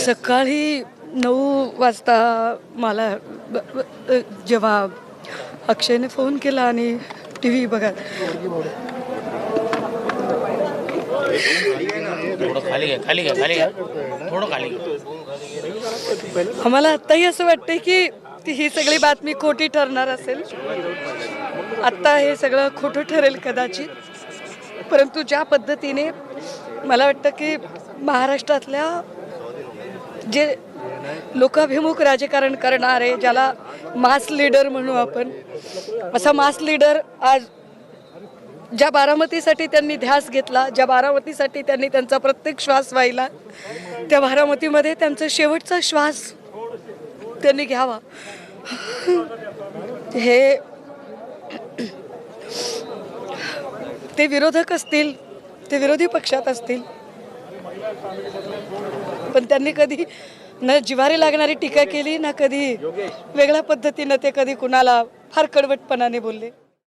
सकाळी 9 वाजता मला जेव्हा अक्षयने फोन केला आणि TV बघा आम्हाला आत्ताही असं वाटतंय की ही सगळी बातमी खोटी ठरणार असेल. आत्ता हे सगळं खोटं ठरेल कदाचित, परंतु ज्या पद्धतीने मला वाटतं की महाराष्ट्रातल्या जे लोकाभिमुख राजकारण करणारे, ज्याला मास लीडर म्हणू आपण, असा मास लीडर आज ज्या बारामतीसाठी त्यांनी ध्यास घेतला, ज्या बारामतीसाठी त्यांनी त्यांचा प्रत्येक श्वास वाहिला, त्या बारामतीमध्ये त्यांचा शेवटचा श्वास त्यांनी घ्यावा. हे ते विरोधक असतील, ते विरोधी पक्षात असतील, पण त्यांनी कधी न जिव्हारी लागणारी टीका केली, ना कधी वेगळ्या पद्धतीनं ते कधी कुणाला फार कडवटपणाने बोलले.